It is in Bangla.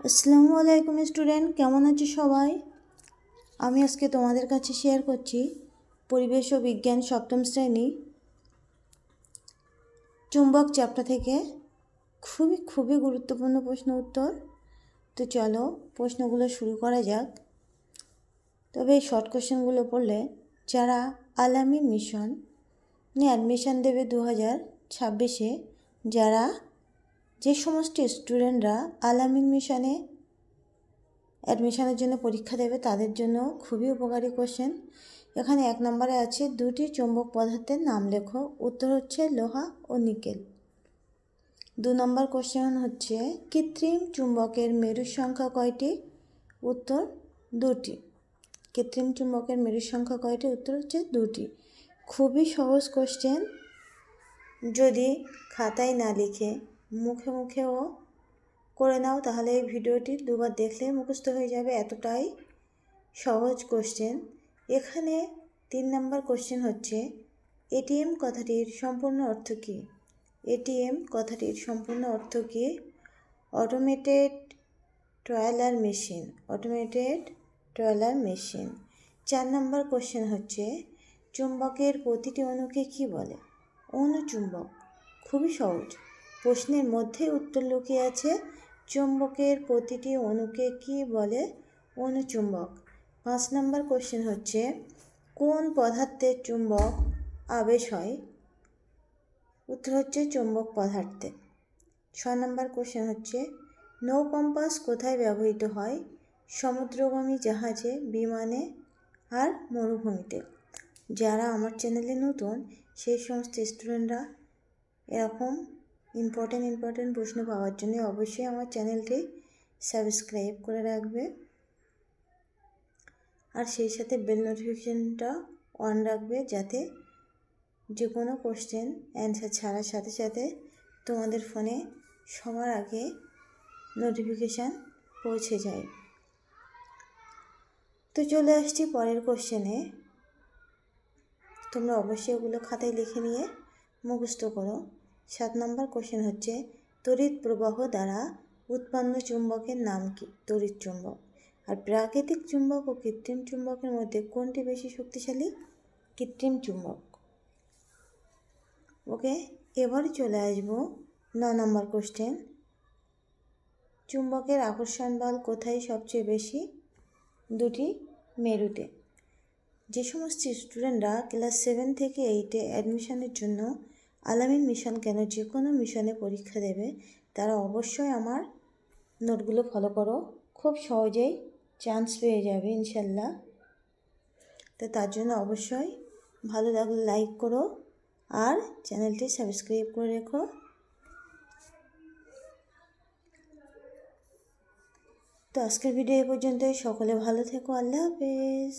আসসালামু আলাইকুম স্টুডেন্ট, কেমন আছো সবাই? আমি আজকে তোমাদের কাছে শেয়ার করছি পরিবেশ ও বিজ্ঞান সপ্তম শ্রেণী চুম্বক চ্যাপ্টার থেকে খুবই গুরুত্বপূর্ণ প্রশ্ন উত্তর। তো চলো প্রশ্নগুলো শুরু করা যাক। তবে এই শর্ট কোশ্চেনগুলো পড়লে যারা আল-আমিন মিশন অ্যাডমিশন দেবে 2026-এ, যে সমস্ত স্টুডেন্টরা আল-আমিন মিশনে অ্যাডমিশনের জন্য পরীক্ষা দেবে তাদের জন্য খুবই উপকারী কোশ্চেন। এখানে 1 নম্বরে আছে 2টি চৌম্বক পদার্থের নাম লেখো। উত্তর হচ্ছে লোহা ও নিকেল। 2 নম্বর কোশ্চেন হচ্ছে কৃত্রিম চুম্বকের মেরুর সংখ্যা কয়টি? উত্তর 2টি। কৃত্রিম চুম্বকের মেরুর সংখ্যা কয়টি? উত্তর হচ্ছে 2টি। খুবই সহজ কোশ্চেন, যদি খাতায় না লিখে মুখে মুখেও করে নাও তাহলে এই ভিডিওটি দুবার দেখলে মুখস্থ হয়ে যাবে, এতটাই সহজ কোশ্চেন। এখানে 3 নম্বর কোশ্চেন হচ্ছে এটিএম কথাটির সম্পূর্ণ অর্থ কী? এটিএম কথাটির সম্পূর্ণ অর্থ কী? Automated teller machine. Automated teller machine. 4 নম্বর কোশ্চেন হচ্ছে চুম্বকের প্রতিটি অণুকে কী বলে? অণুচুম্বক। খুবই সহজ, প্রশ্নের মধ্যেই উত্তর লুকিয়ে আছে। চুম্বকের প্রতিটি অণুকে কী বলে? অণুচুম্বক। 5 নম্বর কোশ্চেন হচ্ছে কোন পদার্থের চুম্বক আবেশ হয়? উত্তর হচ্ছে চুম্বক পদার্থে। 6 নম্বর কোশ্চেন হচ্ছে নৌ কম্পাস কোথায় ব্যবহৃত হয়? সমুদ্রগামী জাহাজে, বিমানে আর মরুভূমিতে। যারা আমার চ্যানেলে নতুন সেই সমস্ত স্টুডেন্টরা এরকম ইম্পর্টেন্ট প্রশ্ন পাওয়ার জন্য অবশ্যই আমার চ্যানেলটি সাবস্ক্রাইব করে রাখবে আর সেই সাথে বেল নোটিফিকেশনটা অন রাখবে, যাতে যে কোনো কোশ্চেন অ্যান্সার ছাড়ার সাথে সাথে তোমাদের ফোনে সবার আগে নোটিফিকেশান পৌঁছে যায়। তো চলে আসছি পরের কোশ্চেনে। তোমরা অবশ্যই ওগুলো খাতায় লিখে নিয়ে মুখস্থ করো। 7 নম্বর কোশ্চেন হচ্ছে তড়িৎ প্রবাহ দ্বারা উৎপন্ন চুম্বকের নাম কি? তড়িৎ চুম্বক। আর প্রাকৃতিক চুম্বক ও কৃত্রিম চুম্বকের মধ্যে কোনটি বেশি শক্তিশালী? কৃত্রিম চুম্বক। ওকে, এবার চলে আসবো 9 নম্বর কোশ্চেন। চুম্বকের আকর্ষণ বল কোথায় সবচেয়ে বেশি? 2টি মেরুতে। যে সমস্ত স্টুডেন্টরা ক্লাস 7 থেকে 8-এ অ্যাডমিশনের জন্য আল-আমিন মিশন কেন যে কোনো মিশনে পরীক্ষা দেবে তারা অবশ্যই আমার নোটগুলো ফলো করো, খুব সহজেই চান্স পেয়ে যাবে ইনশাল্লাহ। তো তার জন্য অবশ্যই ভালো লাগলে লাইক করো আর চ্যানেলটি সাবস্ক্রাইব করে রেখো। তো আজকের ভিডিও এ পর্যন্তই। সকলে ভালো থেকো। আল্লাহ হাফেজ।